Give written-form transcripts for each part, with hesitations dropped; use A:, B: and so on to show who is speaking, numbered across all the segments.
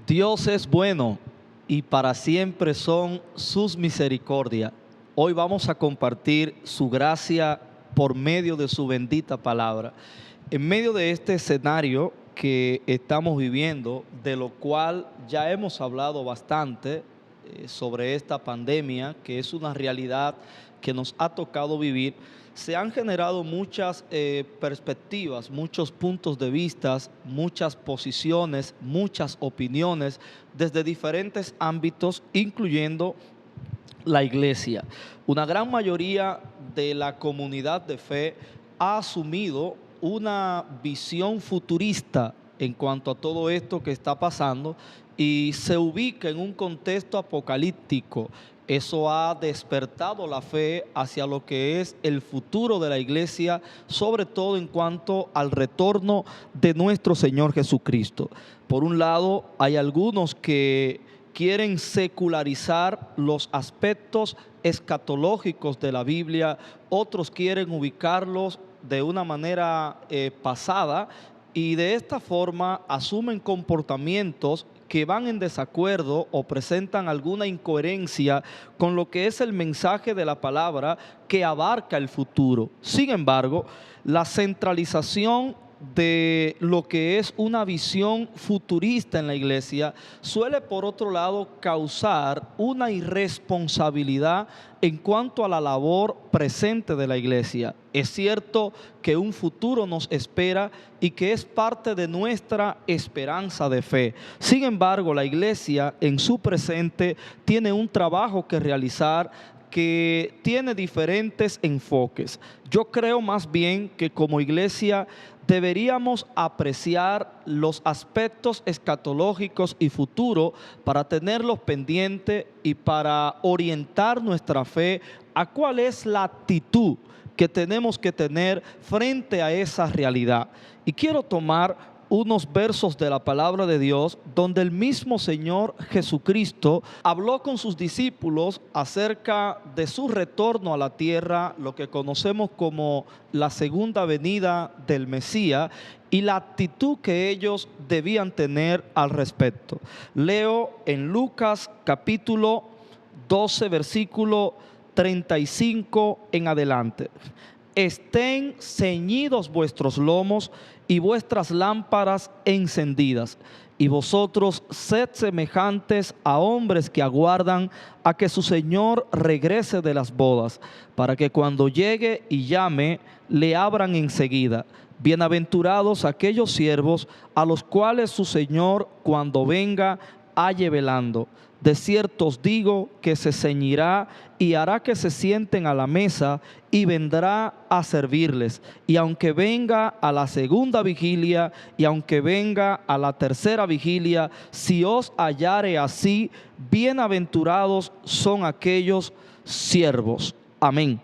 A: Dios es bueno y para siempre son sus misericordias. Hoy vamos a compartir su gracia por medio de su bendita palabra. En medio de este escenario que estamos viviendo, de lo cual ya hemos hablado bastante sobre esta pandemia, que es una realidad que nos ha tocado vivir, se han generado muchas perspectivas, muchos puntos de vista, muchas posiciones, muchas opiniones desde diferentes ámbitos, incluyendo la iglesia. Una gran mayoría de la comunidad de fe ha asumido una visión futurista en cuanto a todo esto que está pasando y se ubica en un contexto apocalíptico. Eso ha despertado la fe hacia lo que es el futuro de la iglesia, sobre todo en cuanto al retorno de nuestro Señor Jesucristo. Por un lado, hay algunos que quieren secularizar los aspectos escatológicos de la Biblia, otros quieren ubicarlos de una manera pasada y de esta forma asumen comportamientos que van en desacuerdo o presentan alguna incoherencia con lo que es el mensaje de la palabra que abarca el futuro. Sin embargo, la centralización de lo que es una visión futurista en la iglesia suele, por otro lado, causar una irresponsabilidad en cuanto a la labor presente de la iglesia. Es cierto que un futuro nos espera y que es parte de nuestra esperanza de fe. Sin embargo, la iglesia en su presente tiene un trabajo que realizar que tiene diferentes enfoques. Yo creo más bien que como iglesia deberíamos apreciar los aspectos escatológicos y futuros para tenerlos pendientes y para orientar nuestra fe a cuál es la actitud que tenemos que tener frente a esa realidad. Y quiero tomar unos versos de la palabra de Dios donde el mismo Señor Jesucristo habló con sus discípulos acerca de su retorno a la tierra, lo que conocemos como la segunda venida del Mesías y la actitud que ellos debían tener al respecto. Leo en Lucas capítulo 12 versículo 35 en adelante. Estén ceñidos vuestros lomos y vuestras lámparas encendidas, y vosotros sed semejantes a hombres que aguardan a que su Señor regrese de las bodas, para que cuando llegue y llame, le abran enseguida. Bienaventurados aquellos siervos a los cuales su Señor, cuando venga, halle velando. De cierto os digo que se ceñirá y hará que se sienten a la mesa y vendrá a servirles. Y aunque venga a la segunda vigilia y aunque venga a la tercera vigilia, si os hallare así, bienaventurados son aquellos siervos. Amén.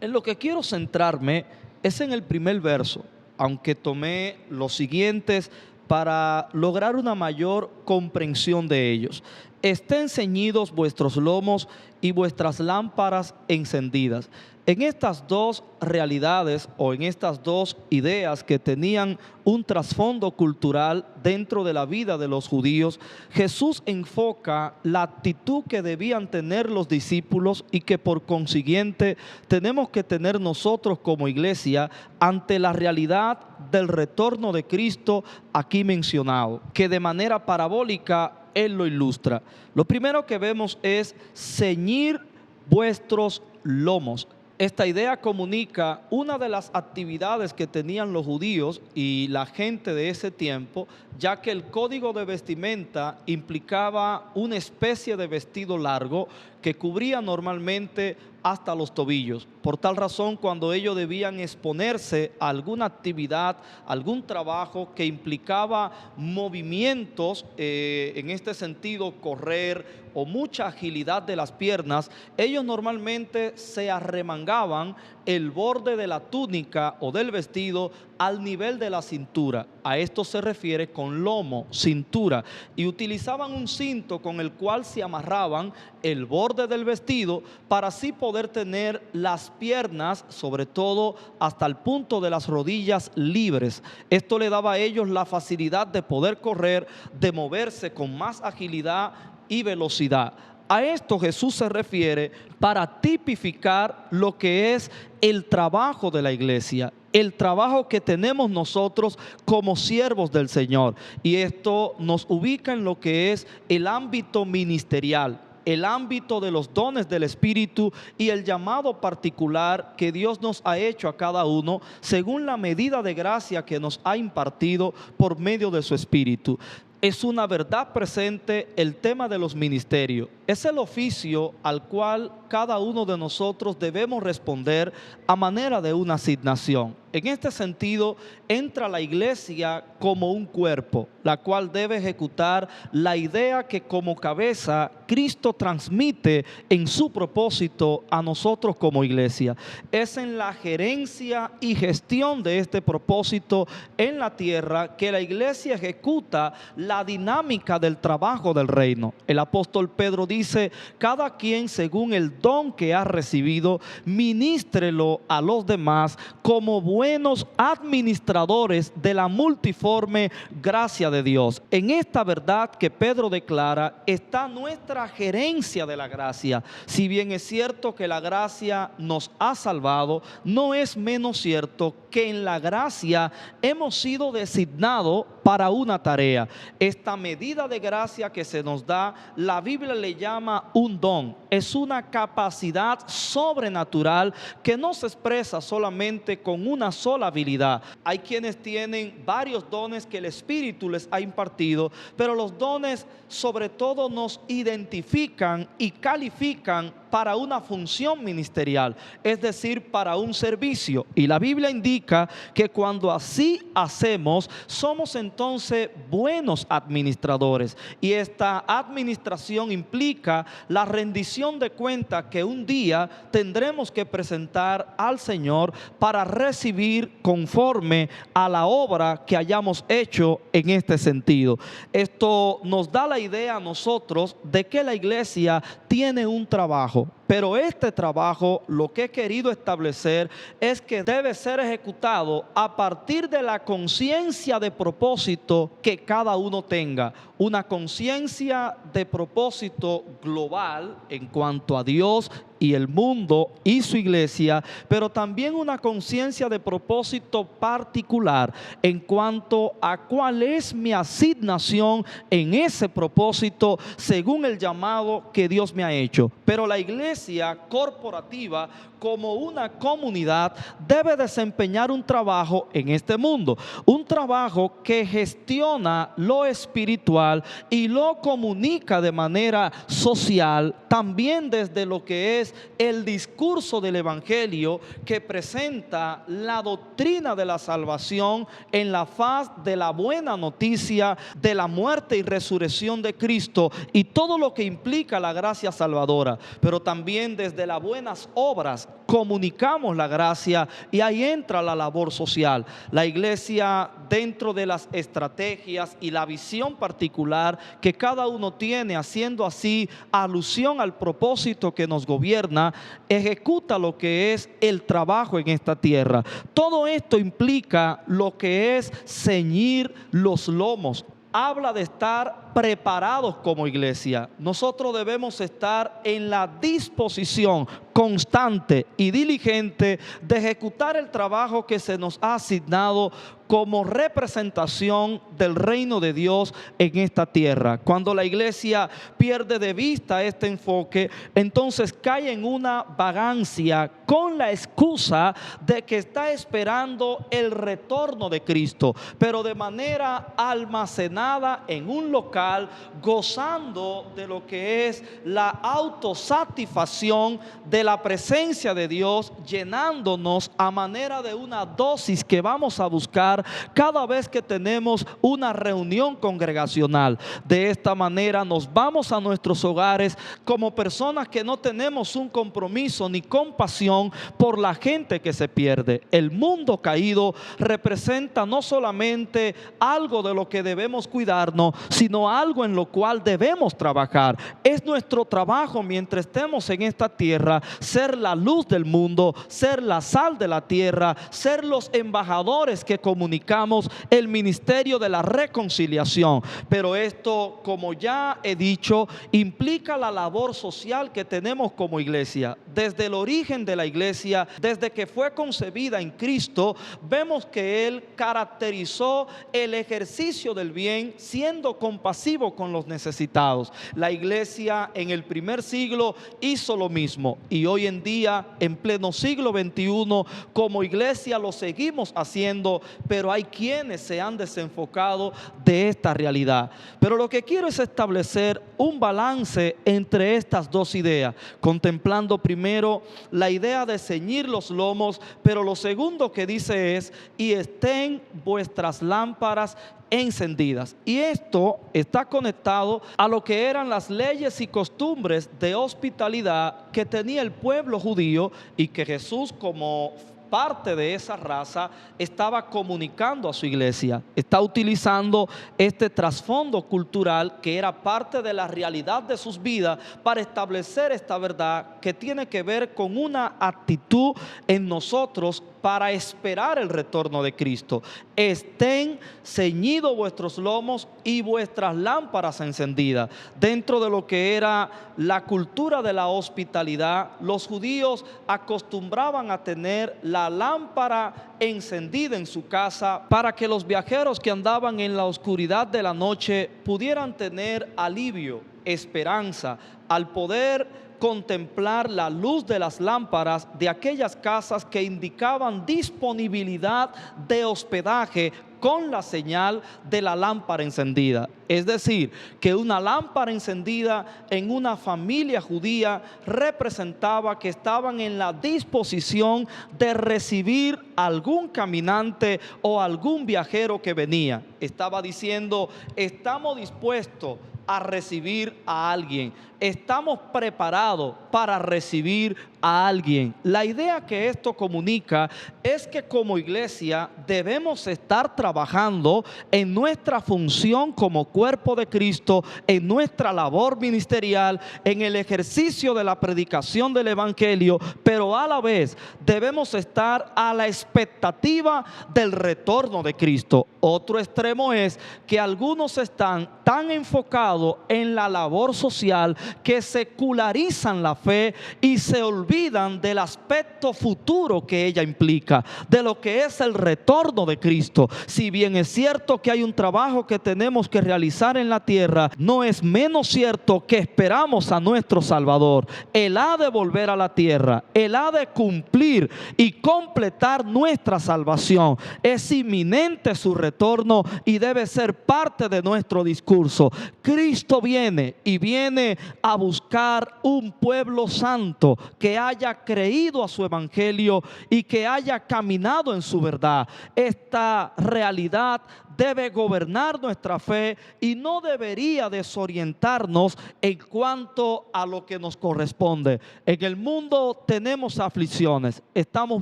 A: En lo que quiero centrarme es en el primer verso, aunque tomé los siguientes para lograr una mayor comprensión de ellos. Estén ceñidos vuestros lomos y vuestras lámparas encendidas. En estas dos realidades o en estas dos ideas que tenían un trasfondo cultural dentro de la vida de los judíos, Jesús enfoca la actitud que debían tener los discípulos y que por consiguiente tenemos que tener nosotros como iglesia ante la realidad del retorno de Cristo aquí mencionado, que de manera parabólica Él lo ilustra. Lo primero que vemos es ceñir vuestros lomos. Esta idea comunica una de las actividades que tenían los judíos y la gente de ese tiempo, ya que el código de vestimenta implicaba una especie de vestido largo que cubría normalmente hasta los tobillos. Por tal razón, cuando ellos debían exponerse a alguna actividad, algún trabajo que implicaba movimientos, en este sentido correr o mucha agilidad de las piernas, ellos normalmente se arremangaban el borde de la túnica o del vestido al nivel de la cintura. A esto se refiere con lomo, cintura. Y utilizaban un cinto con el cual se amarraban el borde del vestido para así poder tener las piernas, sobre todo hasta el punto de las rodillas, libres. Esto le daba a ellos la facilidad de poder correr, de moverse con más agilidad y velocidad. A esto Jesús se refiere para tipificar lo que es el trabajo de la iglesia, el trabajo que tenemos nosotros como siervos del Señor. Y esto nos ubica en lo que es el ámbito ministerial, el ámbito de los dones del Espíritu y el llamado particular que Dios nos ha hecho a cada uno según la medida de gracia que nos ha impartido por medio de su Espíritu. Es una verdad presente el tema de los ministerios. Es el oficio al cual cada uno de nosotros debemos responder a manera de una asignación. En este sentido, entra la iglesia como un cuerpo, la cual debe ejecutar la idea que como cabeza Cristo transmite en su propósito a nosotros como iglesia. Es en la gerencia y gestión de este propósito en la tierra que la iglesia ejecuta la dinámica del trabajo del reino. El apóstol Pedro dice: cada quien según el don que ha recibido, ministrelo a los demás como buenos administradores de la multiforme gracia de Dios. En esta verdad que Pedro declara está nuestra gerencia de la gracia. Si bien es cierto que la gracia nos ha salvado, no es menos cierto que en la gracia hemos sido designados para una tarea. Esta medida de gracia que se nos da, la Biblia le llama un don. Es una capacidad sobrenatural que no se expresa solamente con una sola habilidad. Hay quienes tienen varios dones que el Espíritu les ha impartido, pero los dones sobre todo nos identifican y califican para una función ministerial, es decir, para un servicio. Y la Biblia indica que cuando así hacemos, somos entonces buenos administradores. Y esta administración implica la rendición de cuentas que un día tendremos que presentar al Señor para recibir conforme a la obra que hayamos hecho en este sentido. Esto nos da la idea a nosotros de que la iglesia tiene un trabajo. Pero este trabajo, lo que he querido establecer es que debe ser ejecutado a partir de la conciencia de propósito que cada uno tenga. Una conciencia de propósito global en cuanto a Dios y el mundo y su iglesia, pero también una conciencia de propósito particular en cuanto a cuál es mi asignación en ese propósito según el llamado que Dios me ha hecho. Pero la iglesia corporativa, como una comunidad, debe desempeñar un trabajo en este mundo, un trabajo que gestiona lo espiritual y lo comunica de manera social, también desde lo que es el discurso del evangelio que presenta la doctrina de la salvación en la faz de la buena noticia de la muerte y resurrección de Cristo y todo lo que implica la gracia salvadora. Pero también desde las buenas obras comunicamos la gracia y ahí entra la labor social. La iglesia, dentro de las estrategias y la visión particular que cada uno tiene, haciendo así alusión al propósito que nos gobierna, ejecuta lo que es el trabajo en esta tierra. Todo esto implica lo que es ceñir los lomos. Habla de estar preparados como iglesia. Nosotros debemos estar en la disposición constante y diligente de ejecutar el trabajo que se nos ha asignado como representación del reino de Dios en esta tierra. Cuando la iglesia pierde de vista este enfoque, entonces cae en una vagancia con la excusa de que está esperando el retorno de Cristo, pero de manera almacenada en un local local, gozando de lo que es la autosatisfacción de la presencia de Dios, llenándonos a manera de una dosis que vamos a buscar cada vez que tenemos una reunión congregacional. De esta manera nos vamos a nuestros hogares como personas que no tenemos un compromiso ni compasión por la gente que se pierde. El mundo caído representa no solamente algo de lo que debemos cuidarnos, sino algo en lo cual debemos trabajar. Es nuestro trabajo mientras estemos en esta tierra, ser la luz del mundo, ser la sal de la tierra, ser los embajadores que comunicamos el ministerio de la reconciliación. Pero esto, como ya he dicho, implica la labor social que tenemos como iglesia. Desde el origen de la iglesia, desde que fue concebida en Cristo, vemos que Él caracterizó el ejercicio del bien siendo compasivo con los necesitados. La iglesia en el primer siglo hizo lo mismo, y hoy en día, en pleno siglo XXI, como iglesia lo seguimos haciendo, pero hay quienes se han desenfocado de esta realidad. Pero lo que quiero es establecer un balance entre estas dos ideas, contemplando primero la idea de ceñir los lomos, pero lo segundo que dice es: y estén vuestras lámparas encendidas. Y esto está conectado a lo que eran las leyes y costumbres de hospitalidad que tenía el pueblo judío, y que Jesús, como parte de esa raza, estaba comunicando a su iglesia. Está utilizando este trasfondo cultural que era parte de la realidad de sus vidas para establecer esta verdad que tiene que ver con una actitud en nosotros para esperar el retorno de Cristo. Estén ceñidos vuestros lomos y vuestras lámparas encendidas. Dentro de lo que era la cultura de la hospitalidad, los judíos acostumbraban a tener la lámpara encendida en su casa para que los viajeros que andaban en la oscuridad de la noche pudieran tener alivio, esperanza, al poder contemplar la luz de las lámparas de aquellas casas que indicaban disponibilidad de hospedaje con la señal de la lámpara encendida. Es decir, que una lámpara encendida en una familia judía representaba que estaban en la disposición de recibir algún caminante o algún viajero que venía. Estaba diciendo: estamos dispuestos a recibir a alguien, estamos preparados para recibir a alguien. La idea que esto comunica es que como iglesia debemos estar trabajando en nuestra función como cuerpo de Cristo, en nuestra labor ministerial, en el ejercicio de la predicación del evangelio, pero a la vez debemos estar a la expectativa del retorno de Cristo. Otro extremo es que algunos están tan enfocados en la labor social que secularizan la fe y se olvidan del aspecto futuro que ella implica, de lo que es el retorno de Cristo. Si bien es cierto que hay un trabajo que tenemos que realizar en la tierra, no es menos cierto que esperamos a nuestro Salvador. Él ha de volver a la tierra, Él ha de cumplir y completar nuestra salvación. Es inminente su retorno y debe ser parte de nuestro discurso. Cristo viene, y viene a buscar un pueblo santo que haya creído a su evangelio y que haya caminado en su verdad. Esta realidad debe gobernar nuestra fe y no debería desorientarnos en cuanto a lo que nos corresponde. En el mundo tenemos aflicciones, estamos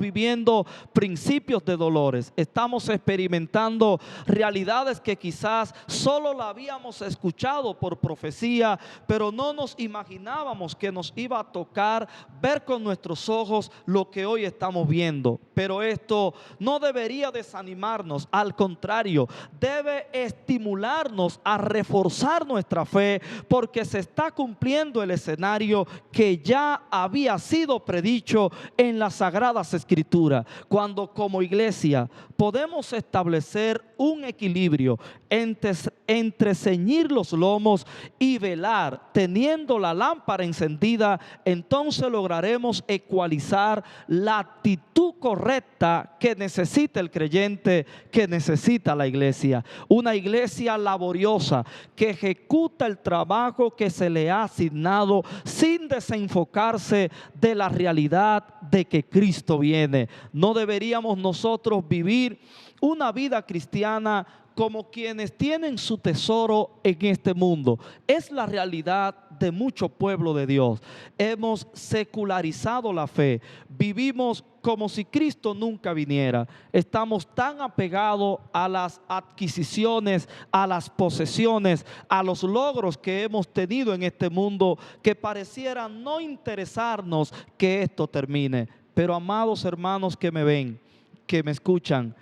A: viviendo principios de dolores, estamos experimentando realidades que quizás solo la habíamos escuchado por profecía, pero no nos imaginábamos que nos iba a tocar ver con nuestros ojos lo que hoy estamos viendo. Pero esto no debería desanimarnos, al contrario, debe estimularnos a reforzar nuestra fe, porque se está cumpliendo el escenario que ya había sido predicho en las Sagradas Escrituras. Cuando como iglesia podemos establecer un equilibrio entre ceñir los lomos y velar, teniendo la lámpara encendida, entonces lograremos ecualizar la actitud correcta que necesita el creyente, que necesita la iglesia. Una iglesia laboriosa que ejecuta el trabajo que se le ha asignado sin desenfocarse de la realidad de que Cristo viene. No deberíamos nosotros vivir una vida cristiana como quienes tienen su tesoro en este mundo. Es la realidad de mucho pueblo de Dios. Hemos secularizado la fe. Vivimos como si Cristo nunca viniera. Estamos tan apegados a las adquisiciones, a las posesiones, a los logros que hemos tenido en este mundo, que pareciera no interesarnos que esto termine. Pero amados hermanos que me ven, que me escuchan,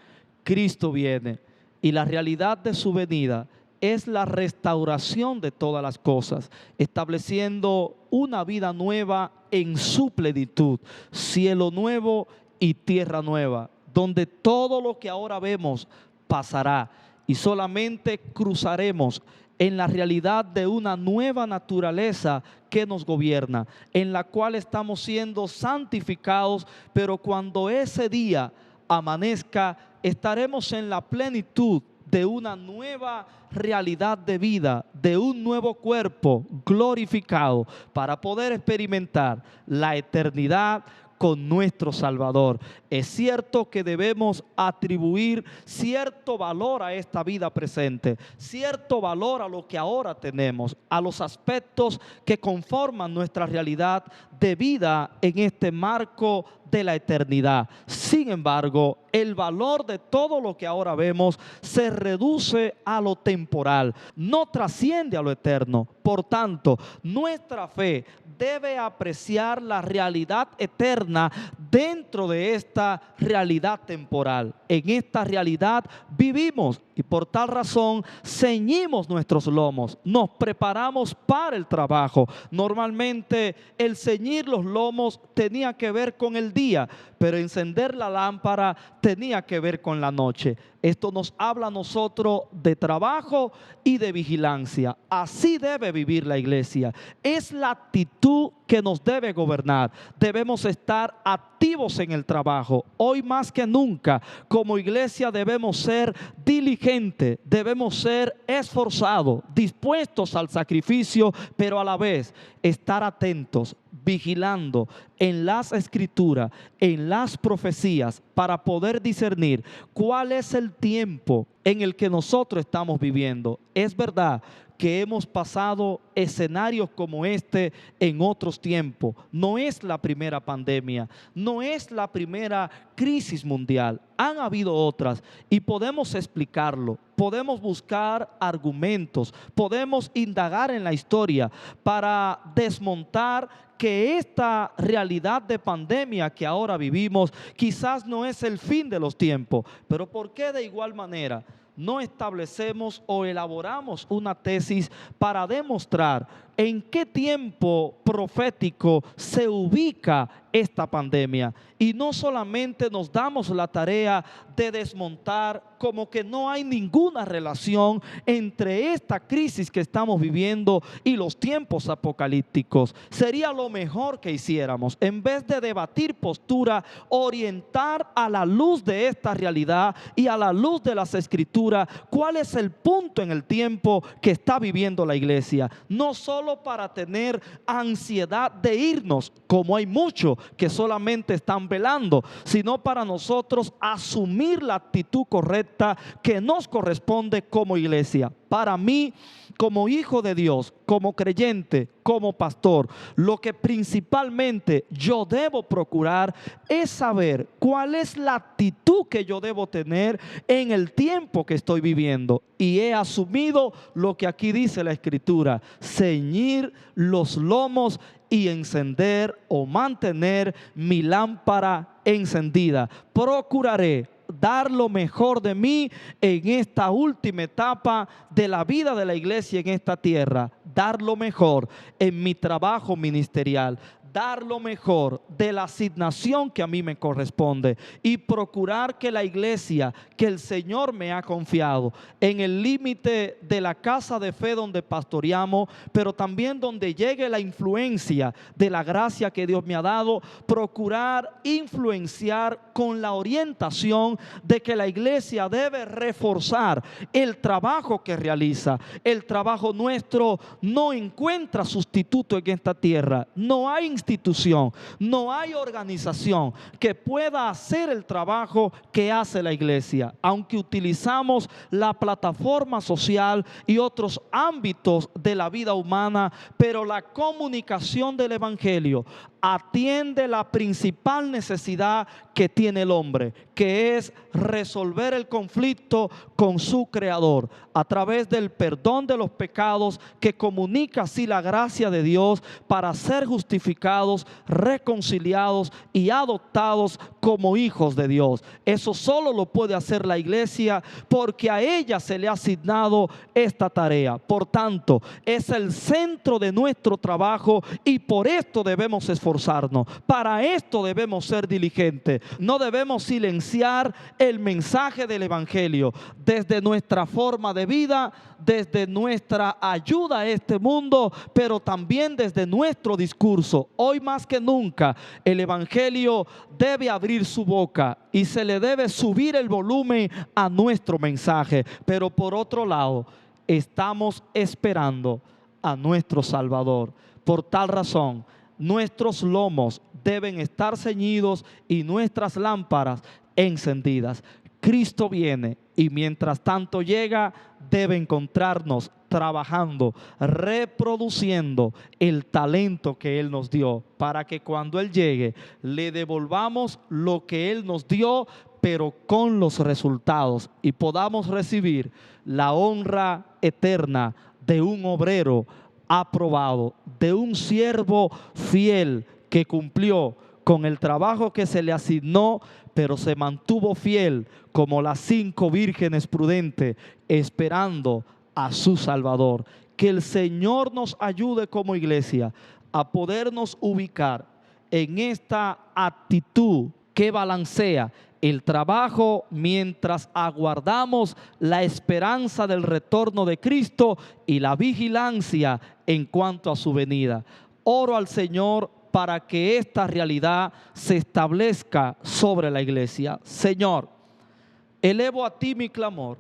A: Cristo viene. Y la realidad de su venida es la restauración de todas las cosas, estableciendo una vida nueva en su plenitud, cielo nuevo y tierra nueva, donde todo lo que ahora vemos pasará y solamente cruzaremos en la realidad de una nueva naturaleza que nos gobierna, en la cual estamos siendo santificados, pero cuando ese día amanezca, estaremos en la plenitud de una nueva realidad de vida, de un nuevo cuerpo glorificado para poder experimentar la eternidad con nuestro Salvador. Es cierto que debemos atribuir cierto valor a esta vida presente, cierto valor a lo que ahora tenemos, a los aspectos que conforman nuestra realidad de vida en este marco de la eternidad. Sin embargo, el valor de todo lo que ahora vemos se reduce a lo temporal, no trasciende a lo eterno. Por tanto, nuestra fe debe apreciar la realidad eterna dentro de esta realidad temporal. En esta realidad vivimos y por tal razón ceñimos nuestros lomos, nos preparamos para el trabajo. Normalmente el ceñir los lomos tenía que ver con el día, pero encender la lámpara tenía que ver con la noche. Esto nos habla a nosotros de trabajo y de vigilancia. Así debe vivir la iglesia. Es la actitud que nos debe gobernar. Debemos estar activos en el trabajo. Hoy más que nunca, como iglesia debemos ser diligentes, debemos ser esforzados, dispuestos al sacrificio, pero a la vez estar atentos, vigilando en las escrituras, en las profecías, para poder discernir cuál es el tiempo en el que nosotros estamos viviendo. Es verdad que hemos pasado escenarios como este en otros tiempos. No es la primera pandemia, no es la primera crisis mundial. Han habido otras y podemos explicarlo, podemos buscar argumentos, podemos indagar en la historia para desmontar que esta realidad de pandemia que ahora vivimos quizás no es el fin de los tiempos, pero ¿por qué de igual manera no establecemos o elaboramos una tesis para demostrar en qué tiempo profético se ubica esta pandemia? Y no solamente nos damos la tarea de desmontar como que no hay ninguna relación entre esta crisis que estamos viviendo y los tiempos apocalípticos. Sería lo mejor que hiciéramos, en vez de debatir postura, orientar a la luz de esta realidad y a la luz de las escrituras cuál es el punto en el tiempo que está viviendo la iglesia. No solo para tener ansiedad de irnos, como hay muchos que solamente están velando, sino para nosotros asumir la actitud correcta que nos corresponde como iglesia. Para mí, como hijo de Dios, como creyente, como pastor, lo que principalmente yo debo procurar es saber cuál es la actitud que yo debo tener en el tiempo que estoy viviendo. Y he asumido lo que aquí dice la Escritura: ceñir los lomos y encender o mantener mi lámpara encendida. Procuraré dar lo mejor de mí en esta última etapa de la vida de la iglesia en esta tierra, dar lo mejor en mi trabajo ministerial, dar lo mejor de la asignación que a mí me corresponde y procurar que la iglesia que el Señor me ha confiado en el límite de la casa de fe donde pastoreamos, pero también donde llegue la influencia de la gracia que Dios me ha dado, procurar influenciar con la orientación de que la iglesia debe reforzar el trabajo que realiza. El trabajo nuestro no encuentra sustituto en esta tierra. No hay institución, no hay organización que pueda hacer el trabajo que hace la iglesia, aunque utilizamos la plataforma social y otros ámbitos de la vida humana, pero la comunicación del evangelio atiende la principal necesidad que tiene el hombre, que es resolver el conflicto con su creador a través del perdón de los pecados, que comunica así la gracia de Dios para ser justificados, reconciliados y adoptados como hijos de Dios. Eso solo lo puede hacer la iglesia, porque a ella se le ha asignado esta tarea. Por tanto, es el centro de nuestro trabajo y por esto debemos esforzarnos. Para esto debemos ser diligentes. No debemos silenciar el mensaje del evangelio desde nuestra forma de vida, desde nuestra ayuda a este mundo, pero también desde nuestro discurso. Hoy más que nunca el evangelio debe abrir su boca y se le debe subir el volumen a nuestro mensaje. Pero por otro lado, estamos esperando a nuestro Salvador. Por tal razón, nuestros lomos deben estar ceñidos y nuestras lámparas encendidas. Cristo viene y mientras tanto llega, debe encontrarnos trabajando, reproduciendo el talento que Él nos dio, para que cuando Él llegue le devolvamos lo que Él nos dio, pero con los resultados, y podamos recibir la honra eterna de un obrero aprobado, de un siervo fiel que cumplió con el trabajo que se le asignó, pero se mantuvo fiel como las 5 vírgenes prudentes, esperando a su Salvador. Que el Señor nos ayude como iglesia a podernos ubicar en esta actitud que balancea el trabajo mientras aguardamos la esperanza del retorno de Cristo y la vigilancia en cuanto a su venida. Oro al Señor para que esta realidad se establezca sobre la iglesia. Señor, elevo a ti mi clamor,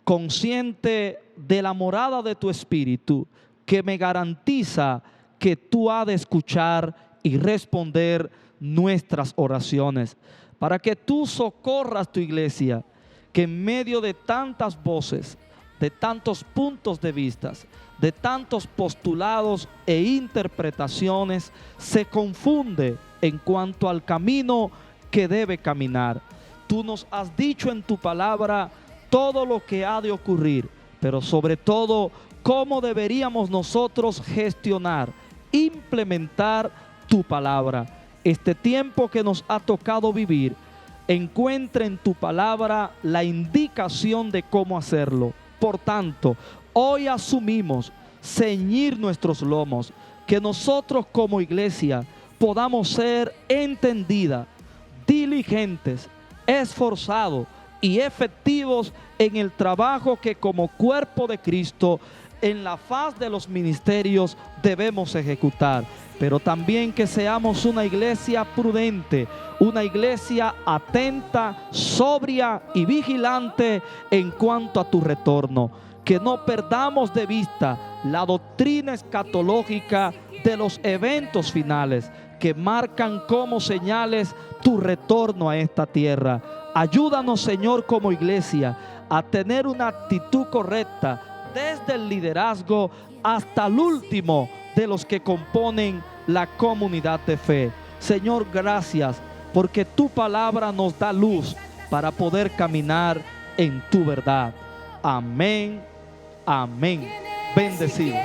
A: consciente de la morada de tu Espíritu, que me garantiza que tú has de escuchar y responder nuestras oraciones, para que tú socorras tu iglesia, que en medio de tantas voces, de tantos puntos de vista, de tantos postulados e interpretaciones, se confunde en cuanto al camino que debe caminar. Tú nos has dicho en tu palabra todo lo que ha de ocurrir, pero sobre todo cómo deberíamos nosotros gestionar, implementar tu palabra. Este tiempo que nos ha tocado vivir, encuentra en tu palabra la indicación de cómo hacerlo. Por tanto, hoy asumimos ceñir nuestros lomos, que nosotros como iglesia podamos ser entendida, diligentes, esforzados y efectivos en el trabajo que como cuerpo de Cristo en la faz de los ministerios debemos ejecutar, pero también que seamos una iglesia prudente, una iglesia atenta, sobria y vigilante en cuanto a tu retorno. Que no perdamos de vista la doctrina escatológica de los eventos finales que marcan como señales tu retorno a esta tierra. Ayúdanos, Señor, como iglesia a tener una actitud correcta desde el liderazgo hasta el último de los que componen la comunidad de fe. Señor, gracias porque tu palabra nos da luz para poder caminar en tu verdad. Amén, amén. Bendecidos.